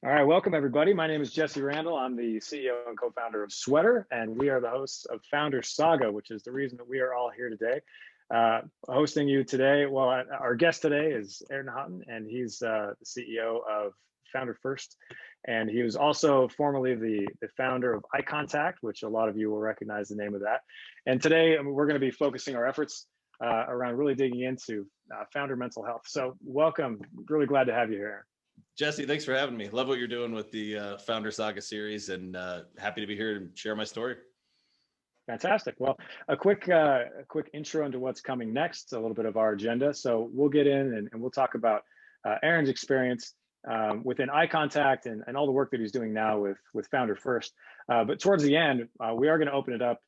All right, welcome everybody. My name is Jesse Randall. I'm the CEO and co-founder of Sweater, and we are the hosts of Founder Saga, which is the reason that we are all here today. Hosting you today, well, our guest today is Houghton, and he's the CEO of Founder First, and he was also formerly the founder of iContact, which a lot of you will recognize the name of that. And today we're going to be focusing our efforts around really digging into founder mental health. So welcome, really glad to have you here. Jesse, thanks for having me. Love what you're doing with the Founder Saga series, and happy to be here and share my story. Fantastic. Well, a quick intro into what's coming next, a little bit of our agenda. So we'll get in and we'll talk about Aaron's experience within iContact and all the work that he's doing now with Founder First. But towards the end, we are going to open it up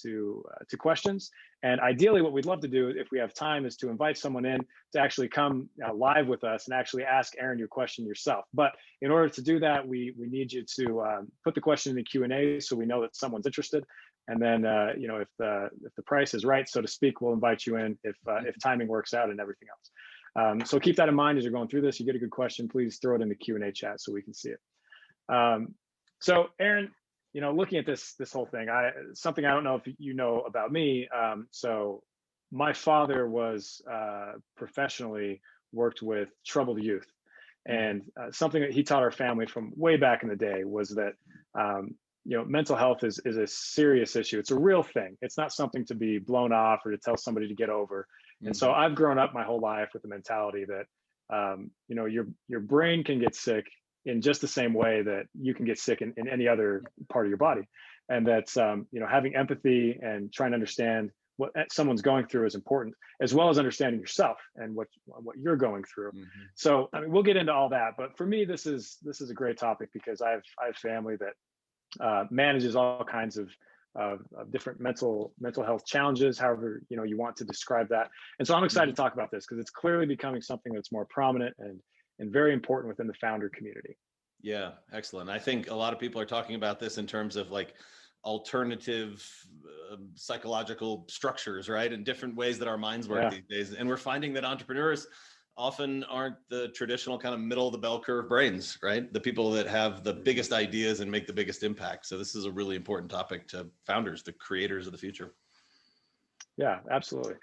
to questions. And ideally, what we'd love to do, if we have time, is to invite someone in to actually come live with us and actually ask Aaron your question yourself. But in order to do that, we need you to put the question in the Q&A so we know that someone's interested. And then, if the price is right, so to speak, we'll invite you in if timing works out and everything else. So keep that in mind as you're going through this. You get a good question, please throw it in the Q&A chat so we can see it. So Aaron, looking at this whole thing, something I don't know if you know about me. So my father was professionally worked with troubled youth, and something that he taught our family from way back in the day was that mental health is a serious issue. It's a real thing. It's not something to be blown off or to tell somebody to get over. And so I've grown up my whole life with the mentality that your brain can get sick in just the same way that you can get sick in any other part of your body. And that's, having empathy and trying to understand what someone's going through is important, as well as understanding yourself and what you're going through. So, we'll get into all that. But for me, this is a great topic because I have family that manages all kinds of different mental health challenges, however, you want to describe that. And so I'm excited to talk about this because it's clearly becoming something that's more prominent and very important within the founder community. Yeah, excellent. I think a lot of people are talking about this in terms of like alternative psychological structures, right? And different ways that our minds work these days. And we're finding that entrepreneurs often aren't the traditional kind of middle of the bell curve brains, right? The people that have the biggest ideas and make the biggest impact. So this is a really important topic to founders, the creators of the future. Yeah, absolutely.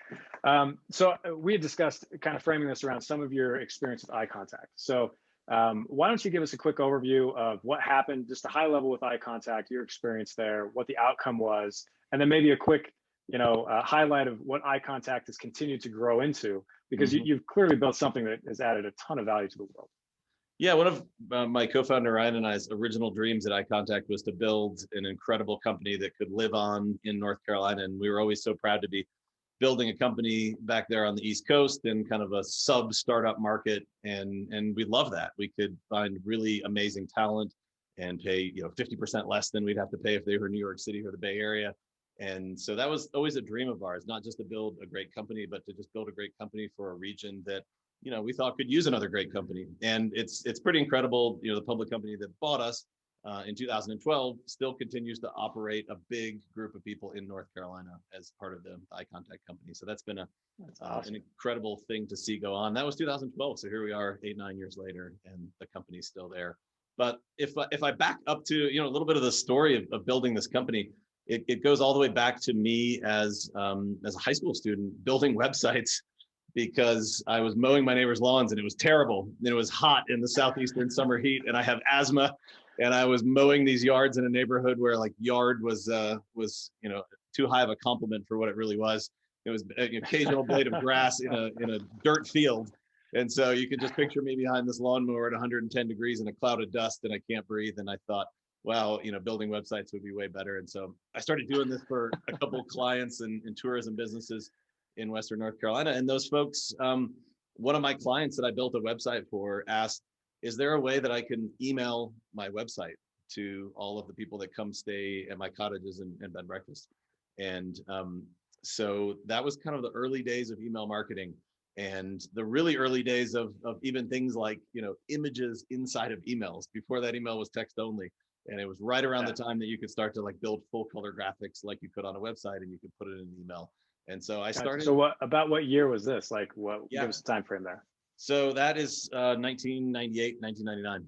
So we had discussed kind of framing this around some of your experience with iContact. So why don't you give us a quick overview of what happened, just a high level with iContact, your experience there, what the outcome was, and then maybe a quick, highlight of what iContact has continued to grow into, because you've clearly built something that has added a ton of value to the world. Yeah, one of my co-founder Ryan and I's original dreams at iContact was to build an incredible company that could live on in North Carolina. And we were always so proud to be building a company back there on the East Coast in kind of a sub startup market. And we love that. We could find really amazing talent and pay 50% less than we'd have to pay if they were in New York City or the Bay Area. And so that was always a dream of ours, not just to build a great company, but to just build a great company for a region that we thought could use another great company. And it's pretty incredible. The public company that bought us in 2012 still continues to operate a big group of people in North Carolina as part of the iContact company. So that's been an incredible thing to see go on. That was 2012. So here we are 8-9 years later, and the company's still there. But if I back up to a little bit of the story of building this company, it goes all the way back to me as a high school student building websites, because I was mowing my neighbor's lawns and it was terrible. And it was hot in the southeastern summer heat, and I have asthma, and I was mowing these yards in a neighborhood where like yard was too high of a compliment for what it really was. It was an occasional blade of grass in a dirt field. And so you could just picture me behind this lawnmower at 110 degrees in a cloud of dust, and I can't breathe. And I thought, wow, building websites would be way better. And so I started doing this for a couple of clients and tourism businesses in Western North Carolina. And those folks, one of my clients that I built a website for asked, is there a way that I can email my website to all of the people that come stay at my cottages and bed and breakfast? And so that was kind of the early days of email marketing, and the really early days of even things like, images inside of emails. Before that, email was text only. And it was right around the time that you could start to like build full color graphics like you could on a website, and you could put it in an email. And so I started. So what year was this? Like give us the time frame there. So that is 1998, 1999.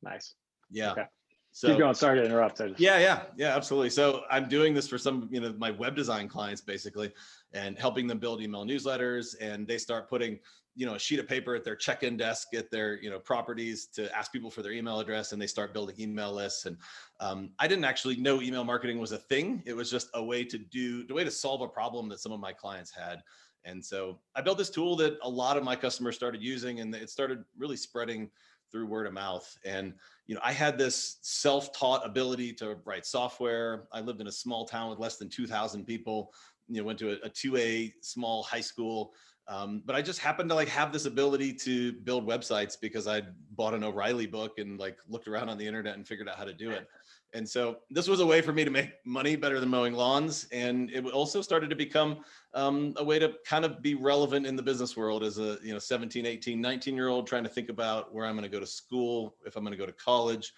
Nice. Yeah. Okay. Keep So going. Sorry to interrupt. yeah, absolutely. So I'm doing this for some, my web design clients basically, and helping them build email newsletters. And they start putting, a sheet of paper at their check-in desk at their, properties to ask people for their email address, and they start building email lists. And I didn't actually know email marketing was a thing. It was just a way to solve a problem that some of my clients had. And so I built this tool that a lot of my customers started using, and it started really spreading through word of mouth. And I had this self-taught ability to write software. I lived in a small town with less than 2,000 people. Went to a 2A small high school. But I just happened to have this ability to build websites because I bought an O'Reilly book and looked around on the internet and figured out how to do it. And so this was a way for me to make money better than mowing lawns. And it also started to become a way to kind of be relevant in the business world as a 17, 18, 19-year-old trying to think about where I'm going to go to school, if I'm going to go to college,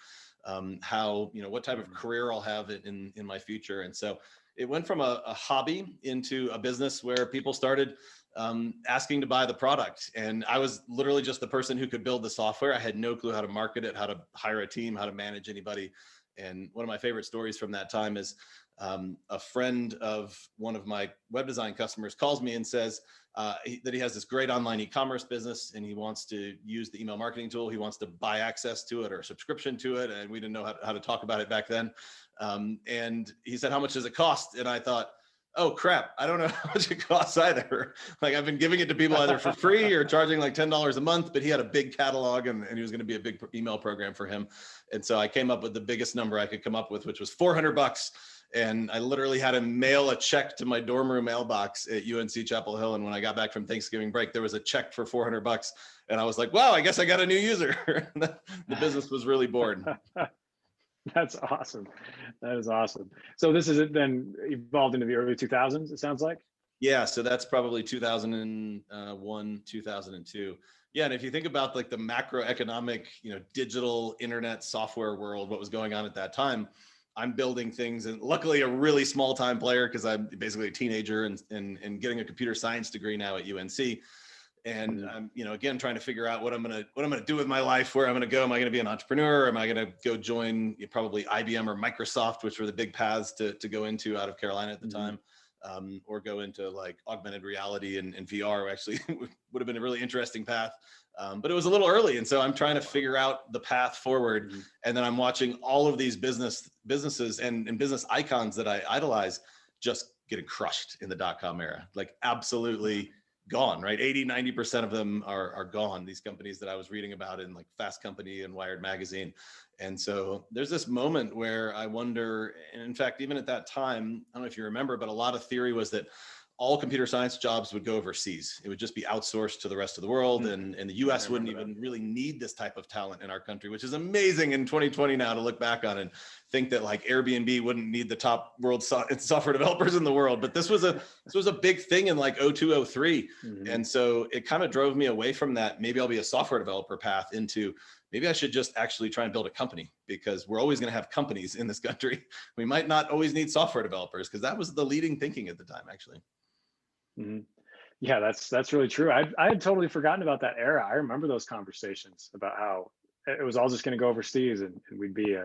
how, what type of career I'll have in my future. And so it went from a hobby into a business where people started asking to buy the product. And I was literally just the person who could build the software. I had no clue how to market it, how to hire a team, how to manage anybody. And one of my favorite stories from that time is a friend of one of my web design customers calls me and says that he has this great online e-commerce business and he wants to use the email marketing tool. He wants to buy access to it or a subscription to it. And we didn't know how to talk about it back then. And he said, "How much does it cost?" And I thought, oh crap, I don't know how much it costs either. I've been giving it to people either for free or charging $10 a month, but he had a big catalog and he was going to be a big email program for him. And so I came up with the biggest number I could come up with, which was $400. And I literally had him mail a check to my dorm room mailbox at UNC Chapel Hill. And when I got back from Thanksgiving break, there was a check for $400. And I was like, wow, I guess I got a new user. The business was really bored. That's awesome. That is awesome. So this is then evolved into the early 2000s, it sounds like? Yeah, so that's probably 2001, 2002. Yeah, and if you think about the macroeconomic, digital internet software world, what was going on at that time, I'm building things, and luckily a really small time player because I'm basically a teenager and getting a computer science degree now at UNC. And I'm, again, trying to figure out what I'm gonna do with my life, where I'm gonna go. Am I gonna be an entrepreneur? Am I gonna go join probably IBM or Microsoft, which were the big paths to go into out of Carolina at the time, or go into augmented reality and VR? Actually, would have been a really interesting path, but it was a little early, and so I'm trying to figure out the path forward. And then I'm watching all of these businesses and business icons that I idolize just getting crushed in the .com era, absolutely gone, right? 80-90% of them are gone. These companies that I was reading about in Fast Company and Wired Magazine. And so there's this moment where I wonder, and in fact, even at that time, I don't know if you remember, but a lot of theory was that all computer science jobs would go overseas. It would just be outsourced to the rest of the world. And the US wouldn't even really need this type of talent in our country, which is amazing in 2020 now to look back on and think that Airbnb wouldn't need the top world software developers in the world. But this was a big thing in 02, 03. And so it kind of drove me away from that. Maybe I'll be a software developer path into maybe I should just actually try and build a company, because we're always going to have companies in this country. We might not always need software developers, because that was the leading thinking at the time, actually. Yeah, that's really true. I had totally forgotten about that era. I remember those conversations about how it was all just going to go overseas and we'd be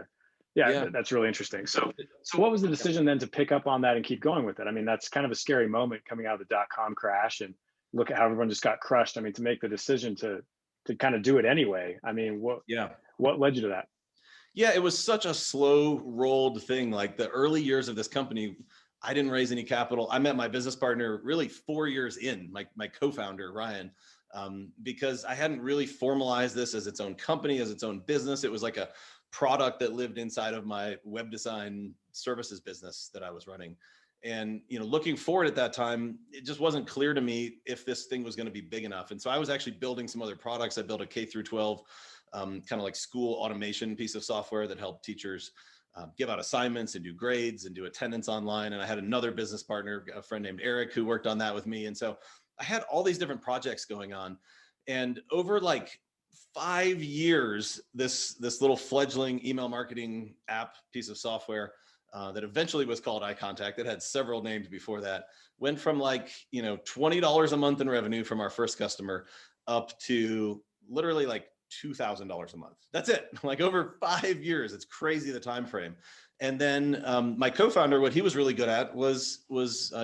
that's really interesting. So what was the decision then to pick up on that and keep going with it? I mean, that's kind of a scary moment coming out of the .com crash and look at how everyone just got crushed. I mean, to make the decision to kind of do it anyway. I mean, what led you to that? Yeah, it was such a slow rolled thing. The early years of this company, I didn't raise any capital. I met my business partner really 4 years in, my co-founder, Ryan, because I hadn't really formalized this as its own company, as its own business. It was like a product that lived inside of my web design services business that I was running. And, looking forward at that time, it just wasn't clear to me if this thing was going to be big enough. And so I was actually building some other products. I built a K through 12 kind of school automation piece of software that helped teachers give out assignments and do grades and do attendance online. And I had another business partner, a friend named Eric, who worked on that with me. And so I had all these different projects going on. And over 5 years, this little fledgling email marketing app piece of software that eventually was called iContact, that had several names before that, went from $20 a month in revenue from our first customer up to literally $2,000 a month. That's it. Like over 5 years. It's crazy the time frame. And then my co-founder, what he was really good at was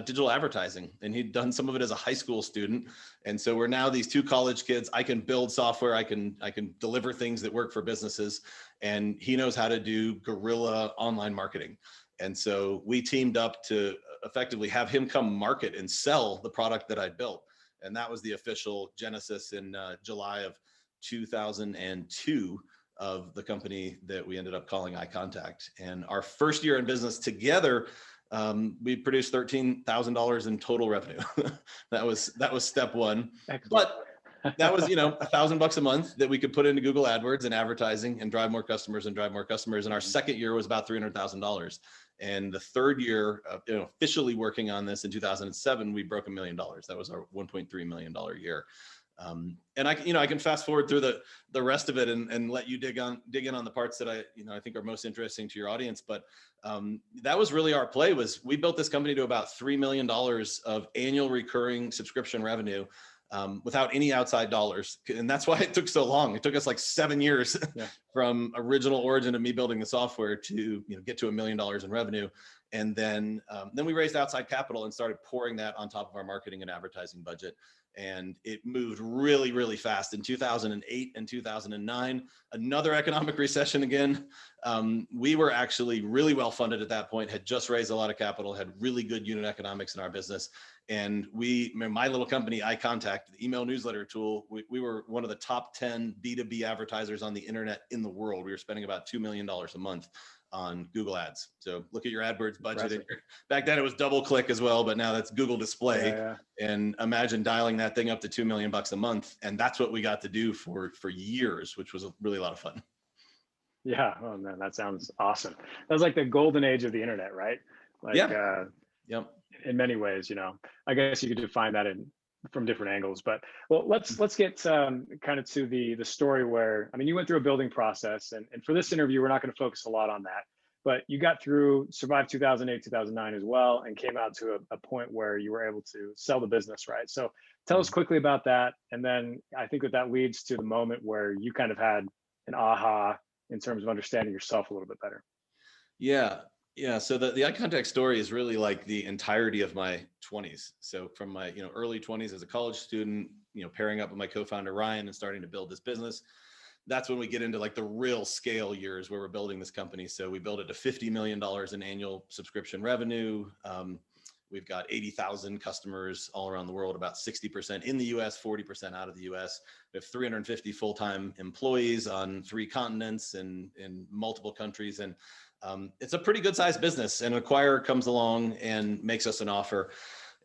digital advertising, and he'd done some of it as a high school student. And so we're now these two college kids. I can build software. I can deliver things that work for businesses, and he knows how to do guerrilla online marketing. And so we teamed up to effectively have him come market and sell the product that I built. And that was the official genesis in July of 2002 of the company that we ended up calling iContact. And our first year in business together, we produced $13,000 in total revenue. that was step one. Excellent. But that was, $1,000 a month that we could put into Google AdWords and advertising and drive more customers and drive more customers. And our second year was about $300,000. And the third year, officially working on this in 2007, we broke $1 million. That was our $1.3 million year. And I can fast forward through the rest of it and let you dig in on the parts that I think are most interesting to your audience. But that was really our play. Was we built this company to about $3 million of annual recurring subscription revenue without any outside dollars. And that's why it took so long. It took us like 7 years from original origin of me building the software to get to $1 million in revenue. And then we raised outside capital and started pouring that on top of our marketing and advertising budget. And it moved really, really fast. In 2008 and 2009, another economic recession again. We were actually really well funded at that point, had just raised a lot of capital, had really good unit economics in our business. And my little company, iContact, the email newsletter tool, we were one of the top 10 B2B advertisers on the internet in the world. We were spending about $2 million a month on Google ads. So look at your AdWords budget. Back then it was DoubleClick as well, but now that's Google Display. Yeah. And imagine dialing that thing up to $2 million a month. And that's what we got to do for years, which was really a lot of fun. Yeah. Oh man, that sounds awesome. That was like the golden age of the internet, right? Yep. In many ways, I guess you could define that from different angles, but let's get kind of to the story where, you went through a building process, and for this interview, we're not going to focus a lot on that, but you got through, survived 2008, 2009 as well, and came out to a point where you were able to sell the business, right? So tell us quickly about that. And then I think that leads to the moment where you kind of had an aha in terms of understanding yourself a little bit better. Yeah. So the iContact story is really like the entirety of my 20s. So from my early 20s as a college student, pairing up with my co-founder Ryan and starting to build this business, that's when we get into like the real scale years where we're building this company. So we built it to $50 million in annual subscription revenue. We've got 80,000 customers all around the world, about 60% in the US, 40% out of the US. We have 350 full-time employees on 3 continents and in multiple countries. And it's a pretty good sized business. An acquirer comes along and makes us an offer,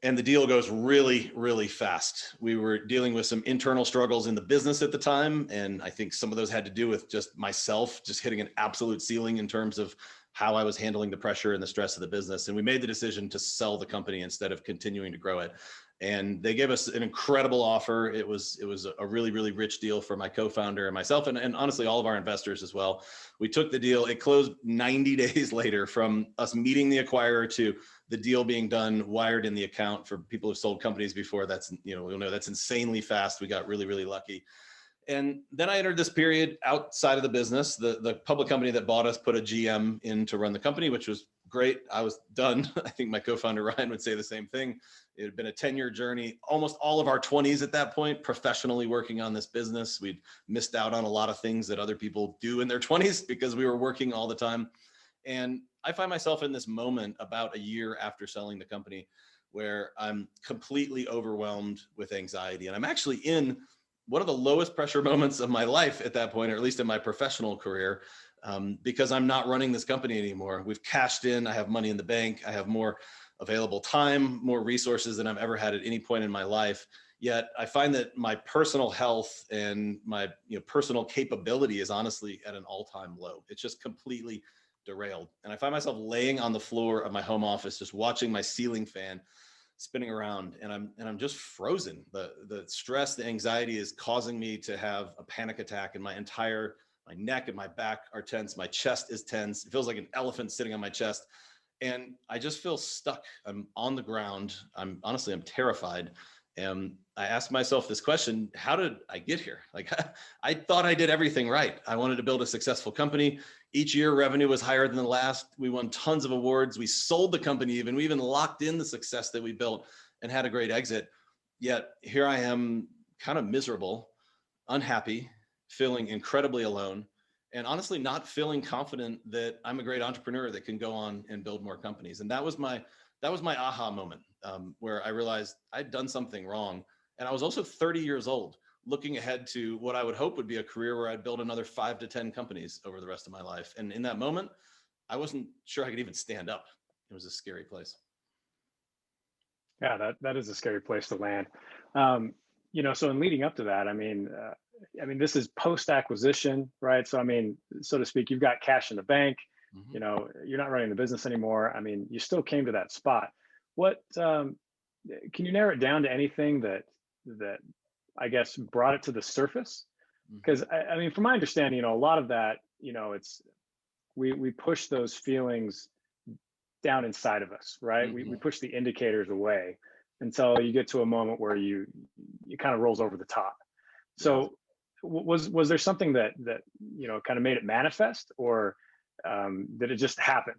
and the deal goes really, really fast. We were dealing with some internal struggles in the business at the time, and I think some of those had to do with just myself just hitting an absolute ceiling in terms of how I was handling the pressure and the stress of the business. And we made the decision to sell the company instead of continuing to grow it. And they gave us an incredible offer. It was a really, really rich deal for my co-founder and myself, and honestly, all of our investors as well. We took the deal. It closed 90 days later from us meeting the acquirer to the deal being done, wired in the account. For people who've sold companies before, you'll know that's insanely fast. We got really, really lucky. And then I entered this period outside of the business. The public company that bought us put a GM in to run the company, which was great. I was done. I think my co-founder Ryan would say the same thing. It had been a 10-year journey, almost all of our 20s at that point, professionally working on this business. We'd missed out on a lot of things that other people do in their 20s because we were working all the time. And I find myself in this moment about a year after selling the company where I'm completely overwhelmed with anxiety. And I'm actually in one of the lowest pressure moments of my life at that point, or at least in my professional career, because I'm not running this company anymore. We've cashed in. I have money in the bank. I have more available time, more resources than I've ever had at any point in my life. Yet I find that my personal health and my personal capability is honestly at an all-time low. It's just completely derailed. And I find myself laying on the floor of my home office, just watching my ceiling fan spinning around, and I'm just frozen. The stress, the anxiety is causing me to have a panic attack, and my neck and my back are tense. My chest is tense. It feels like an elephant sitting on my chest. And I just feel stuck. I'm on the ground. I'm terrified. And I asked myself this question: how did I get here? Like, I thought I did everything right. I wanted to build a successful company. Each year revenue was higher than the last. We won tons of awards. We sold the company even. We even locked in the success that we built and had a great exit. Yet here I am, kind of miserable, unhappy, feeling incredibly alone, and honestly not feeling confident that I'm a great entrepreneur that can go on and build more companies. And that was my aha moment, where I realized I'd done something wrong. And I was also 30 years old, looking ahead to what I would hope would be a career where I'd build another 5 to 10 companies over the rest of my life. And in that moment, I wasn't sure I could even stand up. It was a scary place. Yeah, that is a scary place to land. So in leading up to that, this is post acquisition, right? So, so to speak, you've got cash in the bank. Mhm. You're not running the business anymore. You still came to that spot. What can you narrow it down to anything that I guess brought it to the surface? Mhm. Because from my understanding, a lot of that, it's we push those feelings down inside of us, right? We Mhm. push the indicators away until you get to a moment where you kind of rolls over the top. Yeah. So was there something that kind of made it manifest, or did it just happen?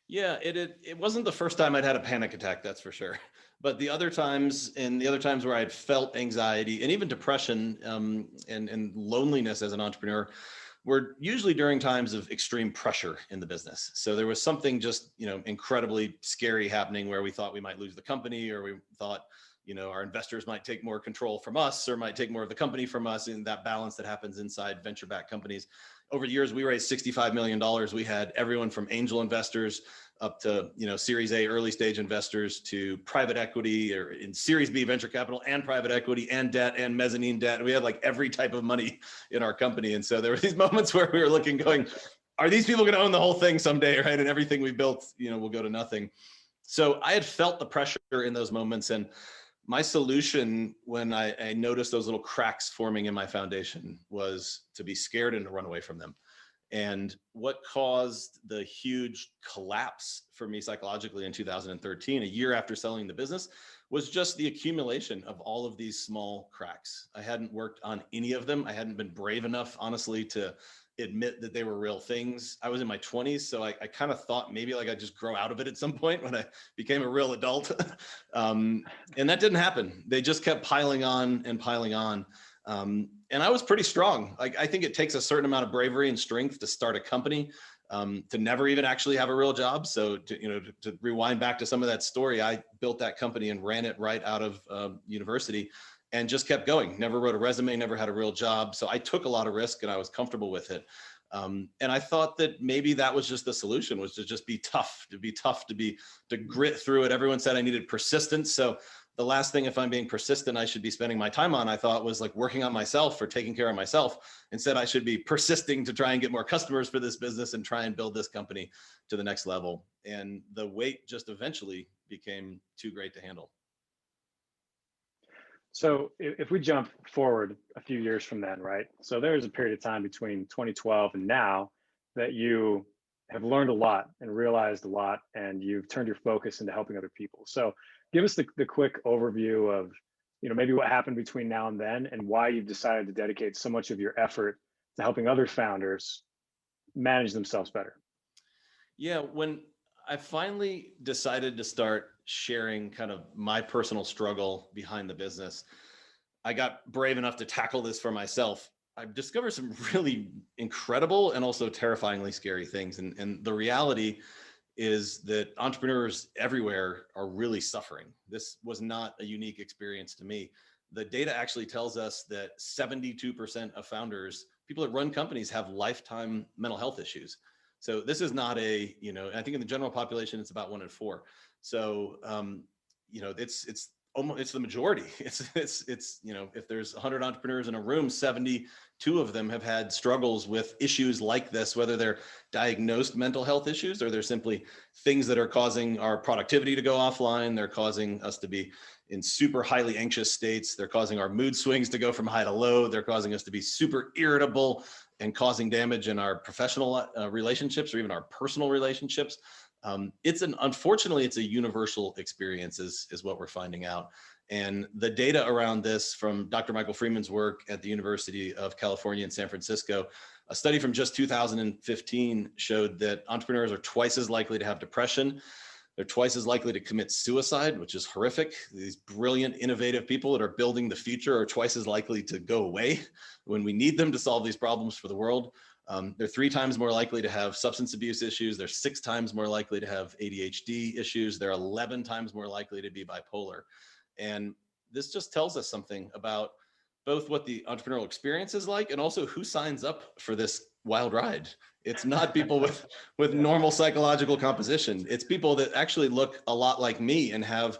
Yeah, it wasn't the first time I'd had a panic attack, that's for sure. But the other times, and the other times where I'd felt anxiety and even depression, and loneliness as an entrepreneur, were usually during times of extreme pressure in the business. So there was something just, incredibly scary happening where we thought we might lose the company, or we thought, our investors might take more control from us, or might take more of the company from us, in that balance that happens inside venture-backed companies. Over the years, we raised $65 million. We had everyone from angel investors up to, Series A early stage investors, to private equity, or in Series B venture capital, and private equity, and debt, and mezzanine debt. We had like every type of money in our company. And so there were these moments where we were looking, going, are these people going to own the whole thing someday, right? And everything we built, will go to nothing. So I had felt the pressure in those moments. And my solution, when I noticed those little cracks forming in my foundation, was to be scared and to run away from them. And what caused the huge collapse for me psychologically in 2013, a year after selling the business, was just the accumulation of all of these small cracks. I hadn't worked on any of them. I hadn't been brave enough, honestly, to admit that they were real things. I was in my 20s, so I kind of thought maybe like I'd just grow out of it at some point when I became a real adult. And that didn't happen. They just kept piling on and piling on. And I was pretty strong. Like, I think it takes a certain amount of bravery and strength to start a company, to never even actually have a real job. So to rewind back to some of that story, I built that company and ran it right out of university, and just kept going. Never wrote a resume, never had a real job. So I took a lot of risk and I was comfortable with it. And I thought that maybe that was just the solution, was to just be tough, to grit through it. Everyone said I needed persistence. So the last thing, if I'm being persistent, I should be spending my time on, I thought, was like working on myself or taking care of myself. Instead, I should be persisting to try and get more customers for this business and try and build this company to the next level. And the weight just eventually became too great to handle. So if we jump forward a few years from then, right? So there's a period of time between 2012 and now that you have learned a lot and realized a lot, and you've turned your focus into helping other people. So give us the quick overview of, maybe what happened between now and then, and why you've decided to dedicate so much of your effort to helping other founders manage themselves better. Yeah, when I finally decided to start sharing kind of my personal struggle behind the business, I got brave enough to tackle this for myself. I've discovered some really incredible and also terrifyingly scary things. And the reality is that entrepreneurs everywhere are really suffering. This was not a unique experience to me. The data actually tells us that 72% of founders, people that run companies, have lifetime mental health issues. So this is not I think in the general population, it's about 1 in 4. So, it's almost, it's the majority. It's if there's 100 entrepreneurs in a room, 72 of them have had struggles with issues like this, whether they're diagnosed mental health issues, or they're simply things that are causing our productivity to go offline. They're causing us to be in super highly anxious states. They're causing our mood swings to go from high to low. They're causing us to be super irritable and causing damage in our professional relationships, or even our personal relationships. Unfortunately, it's a universal experience, is what we're finding out. And the data around this from Dr. Michael Freeman's work at the University of California in San Francisco, a study from just 2015 showed that entrepreneurs are twice as likely to have depression. They're twice as likely to commit suicide, which is horrific. These brilliant, innovative people that are building the future are twice as likely to go away when we need them to solve these problems for the world. They're 3 times more likely to have substance abuse issues. They're 6 times more likely to have ADHD issues. They're 11 times more likely to be bipolar. And this just tells us something about both what the entrepreneurial experience is like and also who signs up for this wild ride. It's not people with normal psychological composition. It's people that actually look a lot like me and have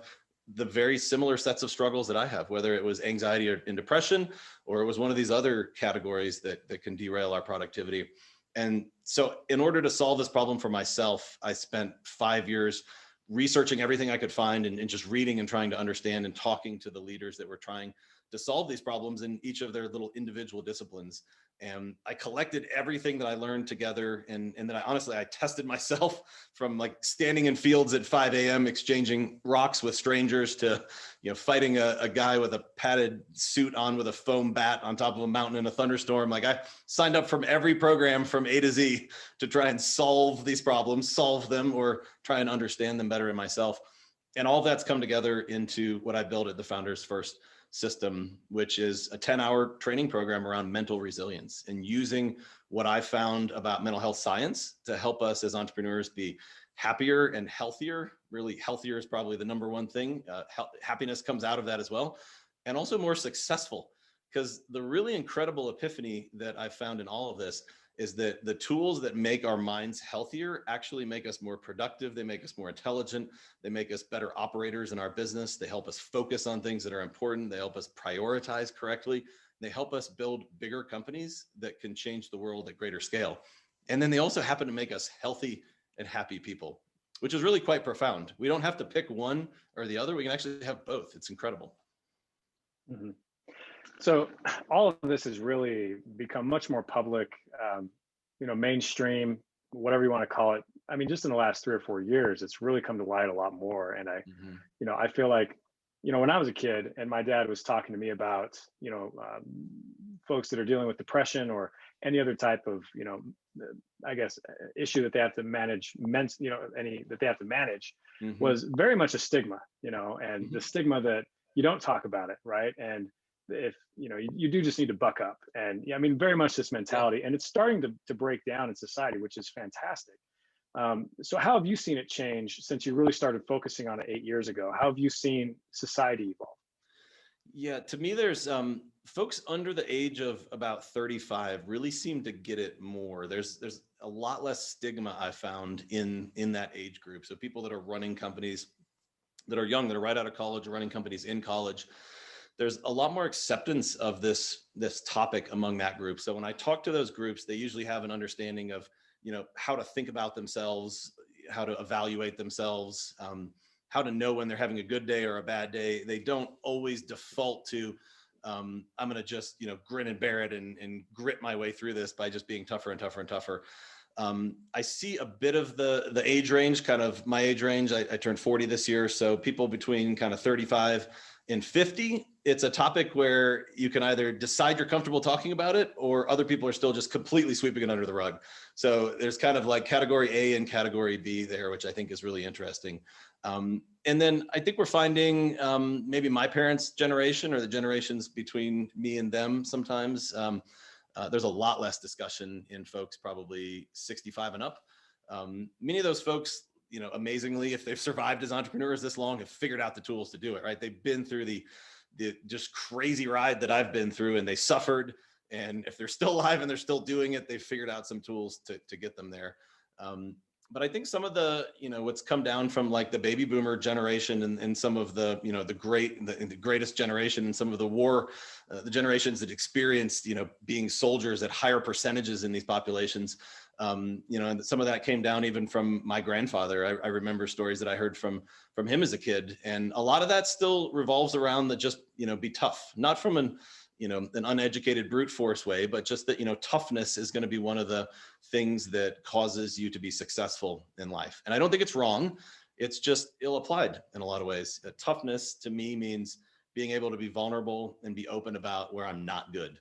the very similar sets of struggles that I have, whether it was anxiety or and depression, or it was one of these other categories that can derail our productivity. And so in order to solve this problem for myself, I spent 5 years researching everything I could find and just reading and trying to understand and talking to the leaders that were trying to solve these problems in each of their little individual disciplines. And I collected everything that I learned together. And then I tested myself from like standing in fields at 5 a.m., exchanging rocks with strangers to, fighting a guy with a padded suit on with a foam bat on top of a mountain in a thunderstorm. Like I signed up from every program from A to Z to try and solve these problems, solve them, or try and understand them better in myself. And all that's come together into what I built at the Founders First system, which is a 10-hour training program around mental resilience and using what I found about mental health science to help us as entrepreneurs be happier and healthier. Really, healthier is probably the number one thing. Happiness comes out of that as well, and also more successful. Because the really incredible epiphany that I found in all of this is that the tools that make our minds healthier actually make us more productive. They make us more intelligent. They make us better operators in our business. They help us focus on things that are important. They help us prioritize correctly. They help us build bigger companies that can change the world at greater scale. And then they also happen to make us healthy and happy people, which is really quite profound. We don't have to pick one or the other. We can actually have both. It's incredible. Mm-hmm. So all of this has really become much more public, mainstream, whatever you want to call it. I mean, just in the last 3 or 4 years, it's really come to light a lot more. And I feel like, when I was a kid and my dad was talking to me about, folks that are dealing with depression or any other type of, issue that they have to manage, that they have to manage, was very much a stigma, and the stigma that you don't talk about it, right? And if you do just need to buck up, and very much this mentality, and it's starting to break down in society, which is fantastic. So how have you seen it change since you really started focusing on it 8 years ago? How have you seen society evolve? Yeah, to me, there's folks under the age of about 35 really seem to get it more. There's a lot less stigma I found in that age group. So people that are running companies that are young, that are right out of college, or running companies in college, there's a lot more acceptance of this topic among that group. So when I talk to those groups, they usually have an understanding of, how to think about themselves, how to evaluate themselves, how to know when they're having a good day or a bad day. They don't always default to, I'm going to just, grin and bear it and grit my way through this by just being tougher and tougher and tougher. I see a bit of the age range, kind of my age range. I turned 40 this year. So people between kind of 35 and 50, it's a topic where you can either decide you're comfortable talking about it, or other people are still just completely sweeping it under the rug. So there's kind of like category A and category B there, which I think is really interesting. And then I think we're finding maybe my parents' generation, or the generations between me and them sometimes, there's a lot less discussion in folks probably 65 and up. Many of those folks, amazingly, if they've survived as entrepreneurs this long, have figured out the tools to do it, right? They've been through the just crazy ride that I've been through, and they suffered. And if they're still alive and they're still doing it, they've figured out some tools to get them there. But I think some of the, what's come down from like the baby boomer generation and some of the, the greatest generation, and some of the war, the generations that experienced, being soldiers at higher percentages in these populations, and some of that came down even from my grandfather. I remember stories that I heard from him as a kid, and a lot of that still revolves around the just, be tough, not from an uneducated brute force way, but just that, toughness is going to be one of the things that causes you to be successful in life. And I don't think it's wrong. It's just ill-applied in a lot of ways. Toughness to me means being able to be vulnerable and be open about where I'm not good.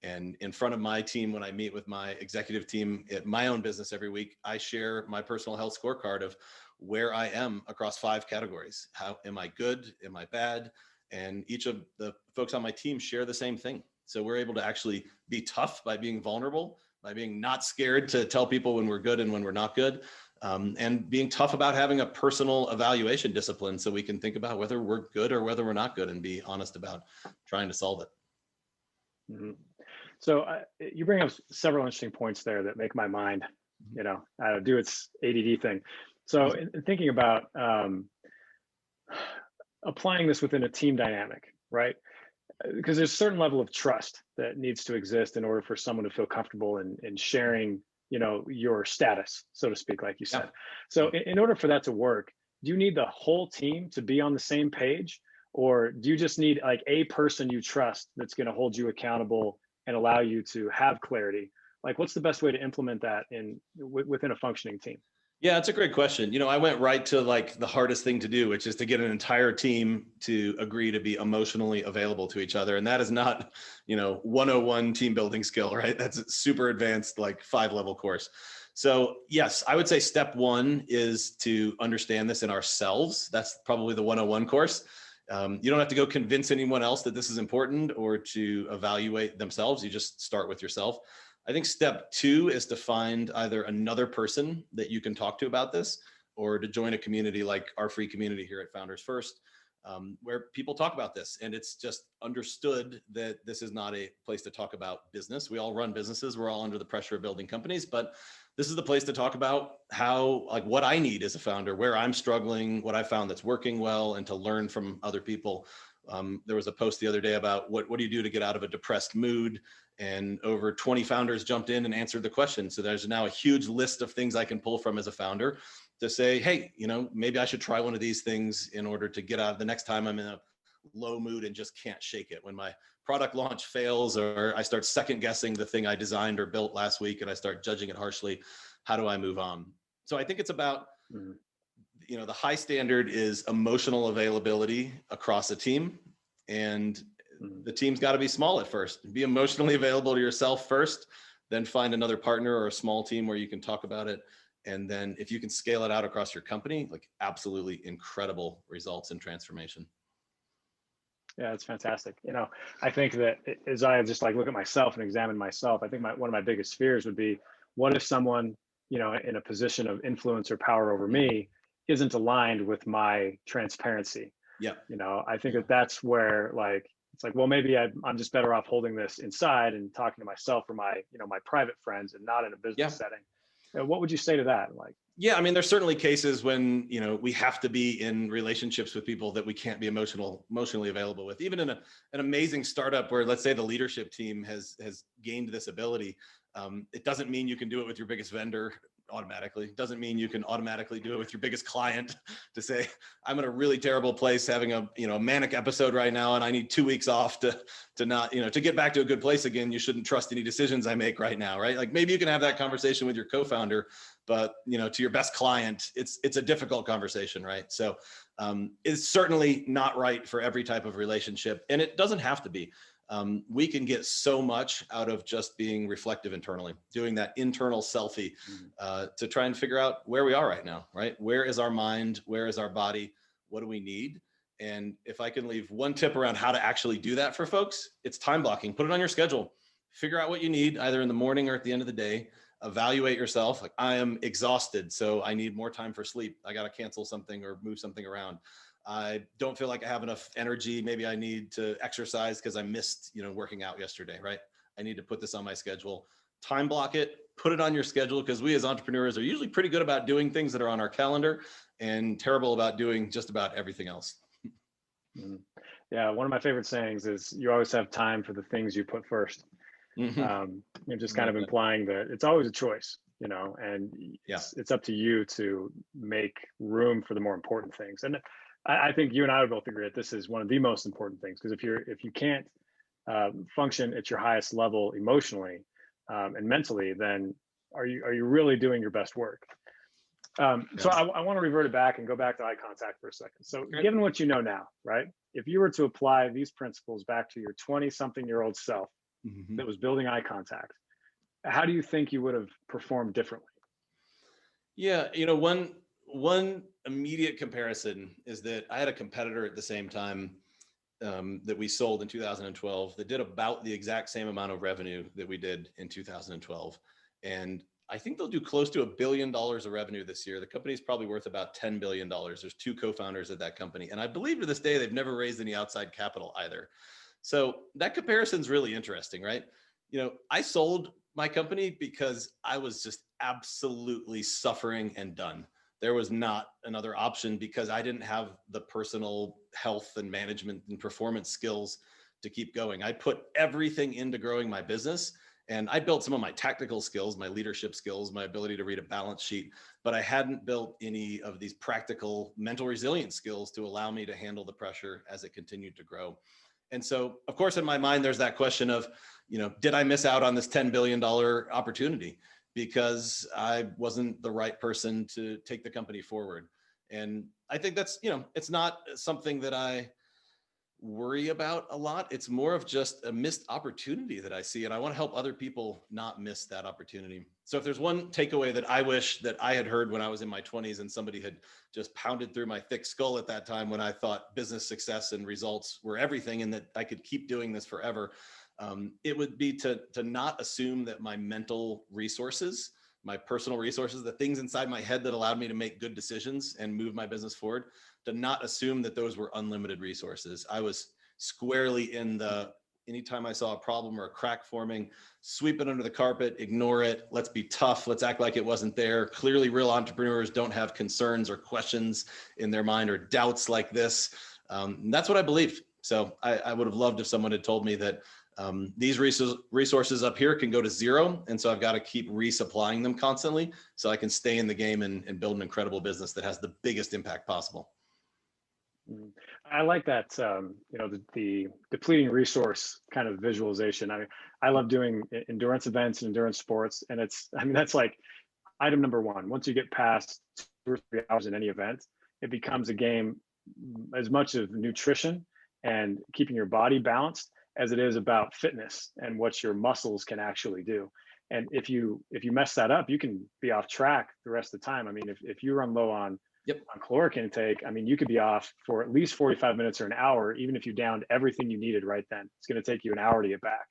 And in front of my team, when I meet with my executive team at my own business every week, I share my personal health scorecard of where I am across 5 categories. How am I good? Am I bad? And each of the folks on my team share the same thing. So we're able to actually be tough by being vulnerable, by being not scared to tell people when we're good and when we're not good, and being tough about having a personal evaluation discipline so we can think about whether we're good or whether we're not good and be honest about trying to solve it. Mm-hmm. So you bring up several interesting points there that make my mind, do its ADD thing. So in thinking about applying this within a team dynamic, right? Because there's a certain level of trust that needs to exist in order for someone to feel comfortable in sharing, your status, so to speak, like you said. So in order for that to work, do you need the whole team to be on the same page? Or do you just need like a person you trust that's going to hold you accountable and allow you to have clarity? Like, what's the best way to implement that within a functioning team? Yeah, it's a great question. I went right to like the hardest thing to do, which is to get an entire team to agree to be emotionally available to each other. And that is not, 101 team building skill, right? That's a super advanced, like 5-level course. So yes, I would say step 1 is to understand this in ourselves. That's probably the 101 course. You don't have to go convince anyone else that this is important or to evaluate themselves. You just start with yourself. I think step 2 is to find either another person that you can talk to about this, or to join a community like our free community here at Founders First, where people talk about this. And it's just understood that this is not a place to talk about business. We all run businesses. We're all under the pressure of building companies, but this is the place to talk about how, like, what I need as a founder, where I'm struggling, what I found that's working well, and to learn from other people. There was a post the other day about what do you do to get out of a depressed mood? And over 20 founders jumped in and answered the question. So there's now a huge list of things I can pull from as a founder to say, hey, maybe I should try one of these things in order to get out the next time I'm in a low mood and just can't shake it. When my product launch fails, or I start second guessing the thing I designed or built last week and I start judging it harshly, how do I move on? So I think it's about, the high standard is emotional availability across a team. And the team's got to be small at first. Be emotionally available to yourself first, then find another partner or a small team where you can talk about it. And then if you can scale it out across your company, like absolutely incredible results and transformation. Yeah, it's fantastic. I think that as I just like look at myself and examine myself, I think one of my biggest fears would be, what if someone, in a position of influence or power over me isn't aligned with my transparency? Yeah. I think that's where it's like, well, maybe I'm just better off holding this inside and talking to myself or my private friends and not in a business setting. What would you say to that? Yeah, I mean, there's certainly cases when, we have to be in relationships with people that we can't be emotionally available with. Even in an amazing startup where, let's say, the leadership team has gained this ability, it doesn't mean you can do it with your biggest vendor automatically. It doesn't mean you can automatically do it with your biggest client to say, I'm in a really terrible place, having a manic episode right now, and I need 2 weeks off to not, to get back to a good place again. You shouldn't trust any decisions I make right now, right? Like, maybe you can have that conversation with your co-founder, but to your best client, it's a difficult conversation, right? So it's certainly not right for every type of relationship, and it doesn't have to be. We can get so much out of just being reflective internally, doing that internal selfie to try and figure out where we are right now, right? Where is our mind? Where is our body? What do we need? And if I can leave one tip around how to actually do that for folks, it's time blocking. Put it on your schedule. Figure out what you need either in the morning or at the end of the day. Evaluate yourself. Like, I am exhausted, so I need more time for sleep. I got to cancel something or move something around. I don't feel like I have enough energy. Maybe I need to exercise because I missed, working out yesterday, right? I need to put this on my schedule. Time block it, put it on your schedule, because we as entrepreneurs are usually pretty good about doing things that are on our calendar and terrible about doing just about everything else. Yeah, one of my favorite sayings is, you always have time for the things you put first. Just kind of implying that it's always a choice, and it's up to you to make room for the more important things. And I think you and I would both agree that this is one of the most important things, because if you can't function at your highest level emotionally and mentally, then are you really doing your best work? So I want to revert it back and go back to iContact for a second. So given what you know now, right? if you were to apply these principles back to your 20-something-year-old self Mhm. that was building iContact, how do you think you would have performed differently? Yeah, you know, one immediate comparison is that I had a competitor at the same time that we sold in 2012 that did about the exact same amount of revenue that we did in 2012, and I think they'll do close to $1 billion of revenue this year. The company's probably worth about $10 billion. There's two co-founders at that company, and I believe to this day they've never raised any outside capital either. So that comparison's really interesting, right? You know, I sold my company because I was just absolutely suffering and done. There was not another option because I didn't have the personal health and management and performance skills to keep going. I put everything into growing my business, and I built some of my tactical skills, my leadership skills, my ability to read a balance sheet, but I hadn't built any of these practical mental resilience skills to allow me to handle the pressure as it continued to grow. And so, of course, in my mind, there's that question of, you know, did I miss out on this $10 billion opportunity because I wasn't the right person to take the company forward? And I think that's, you know, it's not something that I worry about a lot. It's more of just a missed opportunity that I see. And I want to help other people not miss that opportunity. So if there's one takeaway that I wish that I had heard when I was in my 20s and somebody had just pounded through my thick skull at that time when I thought business success and results were everything and that I could keep doing this forever, it would be to not assume that my mental resources, my personal resources, the things inside my head that allowed me to make good decisions and move my business forward, to not assume that those were unlimited resources. I was squarely in the, anytime I saw a problem or a crack forming, sweep it under the carpet, ignore it. Let's be tough. Let's act like it wasn't there. Clearly, real entrepreneurs don't have concerns or questions in their mind or doubts like this. That's what I believed. So I would have loved if someone had told me that these resources up here can go to zero. And so I've got to keep resupplying them constantly so I can stay in the game and build an incredible business that has the biggest impact possible. I like that, you know, the depleting resource kind of visualization. I love doing endurance events and endurance sports. And it's, I mean, that's like item number one. Once you get past 2 or 3 hours in any event, it becomes a game as much of nutrition and keeping your body balanced as it is about fitness and what your muscles can actually do. And if you mess that up, you can be off track the rest of the time. I mean, if you run low on Yep. on caloric intake, I mean, you could be off for at least 45 minutes or an hour, even if you downed everything you needed right then. It's going to take you an hour to get back.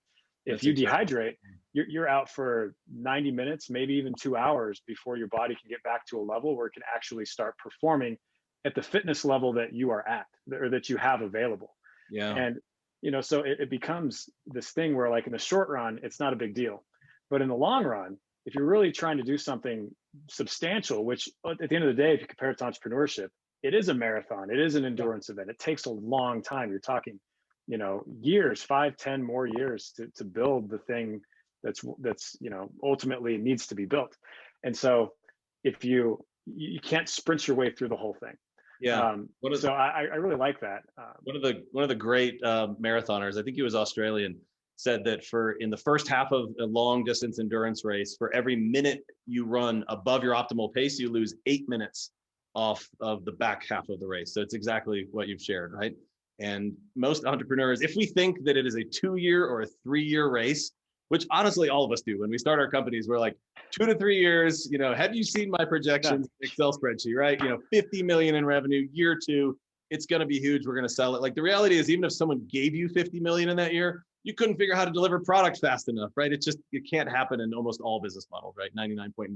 If That's you exactly. dehydrate, you're out for 90 minutes, maybe even 2 hours before your body can get back to a level where it can actually start performing at the fitness level that you are at or that you have available. Yeah. And, you know, so it becomes this thing where, like, in the short run, it's not a big deal. But in the long run, if you're really trying to do something substantial, which at the end of the day, if you compare it to entrepreneurship, it is a marathon, it is an Yeah. endurance event. It takes a long time. You're talking, you know, years, 5, 10 more years to build the thing that's, you know, ultimately needs to be built. And so if you can't sprint your way through the whole thing. Yeah. So I really like that. One of the great marathoners, I think he was Australian, said that for in the first half of a long distance endurance race, for every minute you run above your optimal pace, you lose 8 minutes off of the back half of the race. So it's exactly what you've shared, right? And most entrepreneurs, if we think that it is a 2-year or a 3-year race, which honestly all of us do when we start our companies, we're like 2 to 3 years, you know, have you seen my Yeah. projections, Excel spreadsheet, right? You know, 50 million in revenue, year 2, it's going to be huge. We're going to sell it. Like, the reality is, even if someone gave you 50 million in that year, you couldn't figure out how to deliver product fast enough, right? It can't happen in almost all business models, right? 99.9%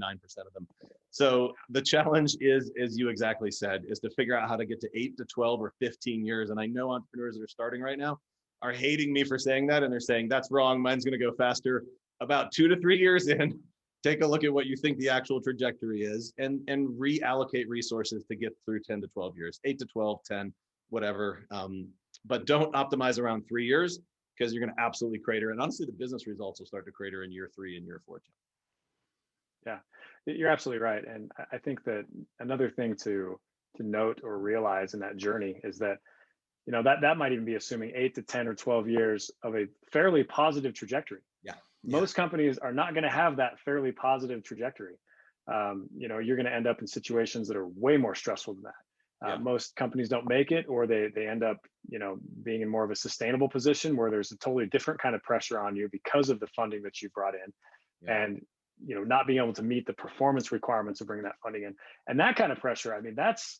of them. So the challenge is, as you exactly said, is to figure out how to get to 8 to 12 or 15 years. And I know entrepreneurs that are starting right now are hating me for saying that. And they're saying, that's wrong. Mine's going to go faster. About 2 to 3 years in, take a look at what you think the actual trajectory is and reallocate resources to get through 10 to 12 years, 8 to 12, 10, whatever. But don't optimize around 3 years, because you're going to absolutely crater. And honestly, the business results will start to crater in year 3 and year 4. Yeah, you're absolutely right. And I think that another thing to note or realize in that journey is that, you know, that might even be assuming 8 to 10 or 12 years of a fairly positive trajectory. Yeah. Most companies are not going to have that fairly positive trajectory. You know, you're going to end up in situations that are way more stressful than that. Most companies don't make it, or they end up, being in more of a sustainable position where there's a totally different kind of pressure on you because of the funding that you brought in, Yeah. and not being able to meet the performance requirements of bringing that funding in, and that kind of pressure. I mean, that's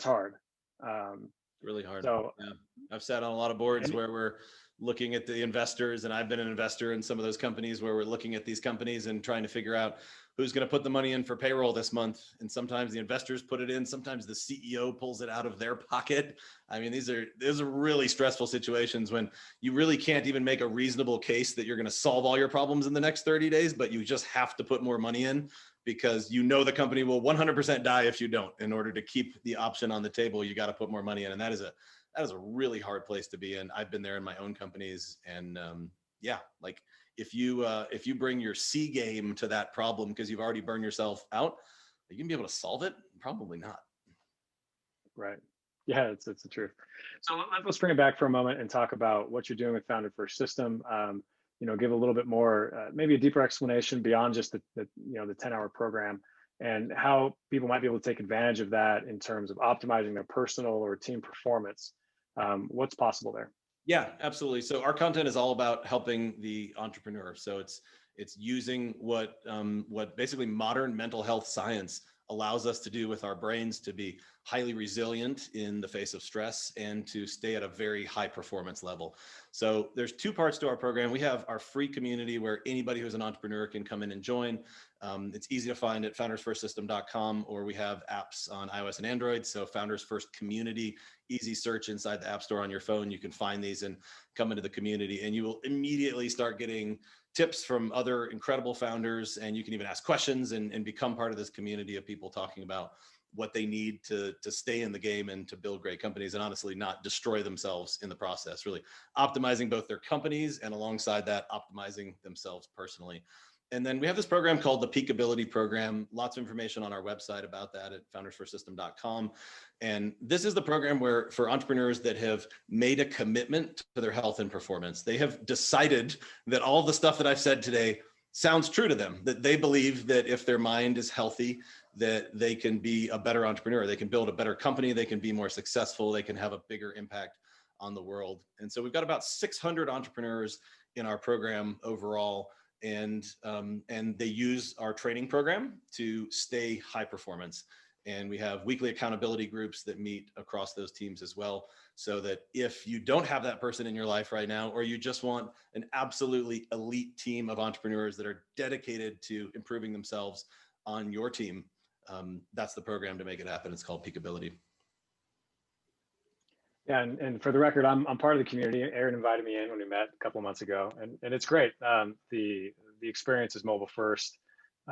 hard. Um, Really hard. so, Yeah. I've sat on a lot of boards and where we're looking at the investors, and I've been an investor in some of those companies where we're looking at these companies and trying to figure out who's going to put the money in for payroll this month. And sometimes the investors put it in, sometimes the CEO pulls it out of their pocket. I mean, these are really stressful situations when you really can't even make a reasonable case that you're going to solve all your problems in the next 30 days, but you just have to put more money in because the company will 100% die if you don't. In order to keep the option on the table, you got to put more money in. And that is a really hard place to be in. I've been there in my own companies, and yeah, like if you bring your C game to that problem because you've already burned yourself out, are you gonna be able to solve it? Probably not. right, yeah, it's the truth. So let's bring it back for a moment and talk about what you're doing with Founder First System. Give a little bit more, maybe a deeper explanation beyond just the 10-hour program, and how people might be able to take advantage of that in terms of optimizing their personal or team performance. What's possible there? Yeah, absolutely. So our content is all about helping the entrepreneur. So it's using what basically modern mental health science allows us to do with our brains to be highly resilient in the face of stress and to stay at a very high performance level. So there's two parts to our program. We have our free community where anybody who's an entrepreneur can come in and join. It's easy to find at foundersfirstsystem.com, or we have apps on iOS and Android. So Founders First Community, easy search inside the App Store on your phone. You can find these and come into the community, and you will immediately start getting tips from other incredible founders. And you can even ask questions and become part of this community of people talking about what they need to stay in the game and to build great companies, and honestly not destroy themselves in the process, really optimizing both their companies and alongside that optimizing themselves personally. And then we have this program called the Peak Ability Program. Lots of information on our website about that at foundersfirstsystem.com. And this is the program where for entrepreneurs that have made a commitment to their health and performance, they have decided that all the stuff that I've said today sounds true to them, that they believe that if their mind is healthy, that they can be a better entrepreneur, they can build a better company, they can be more successful, they can have a bigger impact on the world. And so we've got about 600 entrepreneurs in our program overall. And they use our training program to stay high performance. And we have weekly accountability groups that meet across those teams as well. So that if you don't have that person in your life right now, or you just want an absolutely elite team of entrepreneurs that are dedicated to improving themselves on your team, that's the program to make it happen. It's called Peak Ability. Yeah, and for the record, I'm part of the community. Aaron invited me in when we met a couple of months ago, and it's great. The experience is mobile first,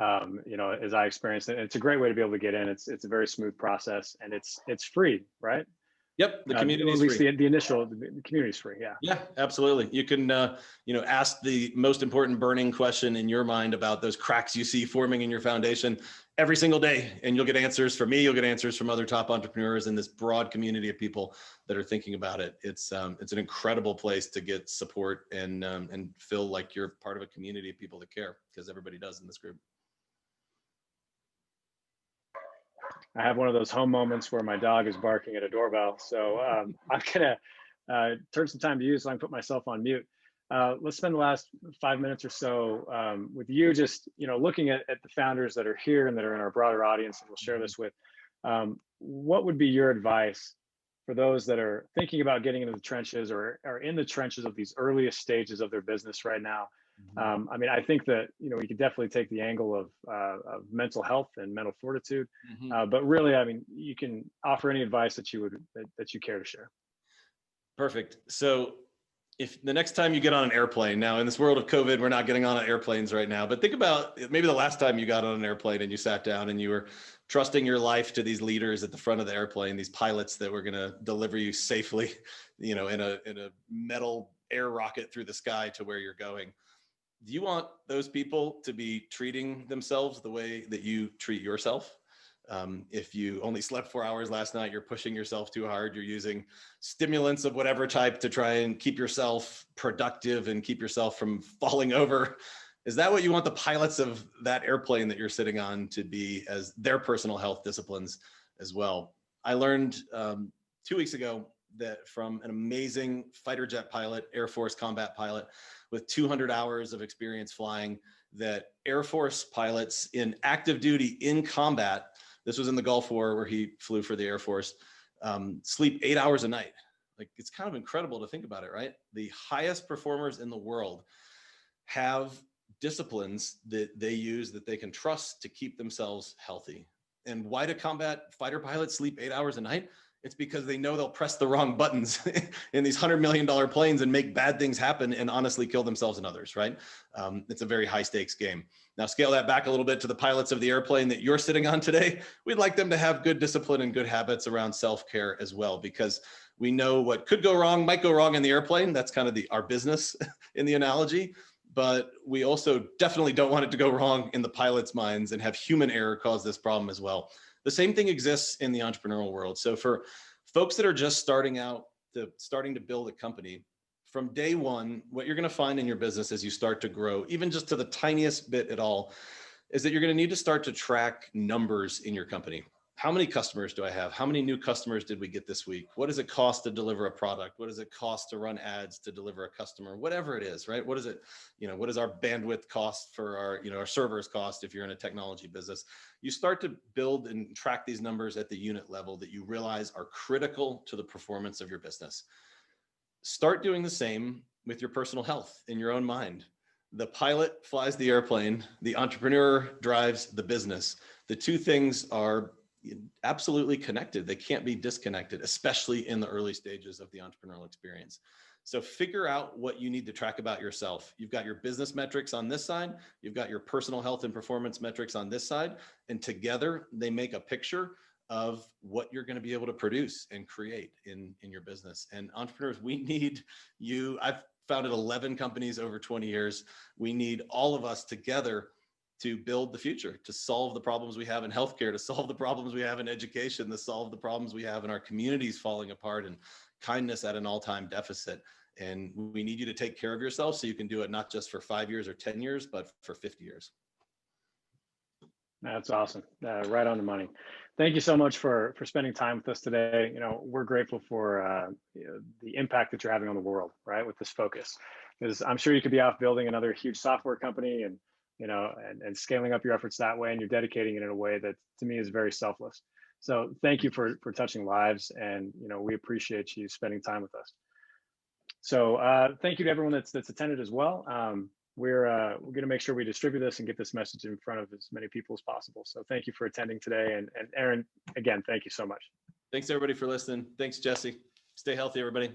as I experienced it. It's a great way to be able to get in. It's a very smooth process, and it's free, right? Yep, the community is free. At least free. the initial community is free. Yeah. Yeah, absolutely. You can ask the most important burning question in your mind about those cracks you see forming in your foundation every single day, and you'll get answers from me. You'll get answers from other top entrepreneurs in this broad community of people that are thinking about it. It's an incredible place to get support and feel like you're part of a community of people that care, because everybody does in this group. I have one of those home moments where my dog is barking at a doorbell. So I'm gonna turn some time to use so I can put myself on mute. Let's spend the last 5 minutes or so with you, just looking at the founders that are here and that are in our broader audience that we'll share this with. What would be your advice for those that are thinking about getting into the trenches or are in the trenches of these earliest stages of their business right now? I mean, I think that we could definitely take the angle of mental health and mental fortitude, but really, I mean, you can offer any advice that you care to share. Perfect. So, if the next time you get on an airplane, now in this world of COVID, we're not getting on airplanes right now, but think about maybe the last time you got on an airplane and you sat down and you were trusting your life to these leaders at the front of the airplane, these pilots that were going to deliver you safely, in a metal air rocket through the sky to where you're going. Do you want those people to be treating themselves the way that you treat yourself? If you only slept 4 hours last night, you're pushing yourself too hard. You're using stimulants of whatever type to try and keep yourself productive and keep yourself from falling over. Is that what you want the pilots of that airplane that you're sitting on to be as their personal health disciplines as well? I learned 2 weeks ago that from an amazing fighter jet pilot, Air Force combat pilot with 200 hours of experience flying, that Air Force pilots in active duty in combat, this was in the Gulf War where he flew for the Air Force, sleep 8 hours a night. Like, it's kind of incredible to think about it, right? The highest performers in the world have disciplines that they use that they can trust to keep themselves healthy. And why do combat fighter pilots sleep 8 hours a night? It's because they know they'll press the wrong buttons in these $100 million planes and make bad things happen and honestly kill themselves and others, right? It's a very high stakes game. Now scale that back a little bit to the pilots of the airplane that you're sitting on today. We'd like them to have good discipline and good habits around self-care as well, because we know what could go wrong, might go wrong in the airplane. That's kind of our business in the analogy. But we also definitely don't want it to go wrong in the pilot's minds and have human error cause this problem as well. The same thing exists in the entrepreneurial world. So for folks that are just starting to build a company, from day one, what you're going to find in your business as you start to grow, even just to the tiniest bit at all, is that you're going to need to start to track numbers in your company. How many customers do I have? How many new customers did we get this week? What does it cost to deliver a product? What does it cost to run ads to deliver a customer? Whatever it is, right? What is it? What is our bandwidth cost for our servers cost if you're in a technology business? You start to build and track these numbers at the unit level that you realize are critical to the performance of your business. Start doing the same with your personal health in your own mind. The pilot flies the airplane, the entrepreneur drives the business. The two things are absolutely connected. They can't be disconnected, especially in the early stages of the entrepreneurial experience. So figure out what you need to track about yourself. You've got your business metrics on this side. You've got your personal health and performance metrics on this side. And together they make a picture of what you're going to be able to produce and create in your business. And entrepreneurs, we need you. I've founded 11 companies over 20 years. We need all of us together to build the future, to solve the problems we have in healthcare, to solve the problems we have in education, to solve the problems we have in our communities falling apart and kindness at an all-time deficit. And we need you to take care of yourself so you can do it not just for 5 years or 10 years, but for 50 years. That's awesome. Right on the money. Thank you so much for spending time with us today. We're grateful for the impact that you're having on the world, right, with this focus. Because I'm sure you could be off building another huge software company and and scaling up your efforts that way, and you're dedicating it in a way that to me is very selfless. So thank you for touching lives, and we appreciate you spending time with us. So thank you to everyone that's attended as well. We're going to make sure we distribute this and get this message in front of as many people as possible. So thank you for attending today, and Aaron, again, thank you so much. Thanks everybody for listening. Thanks, Jesse. Stay healthy, everybody.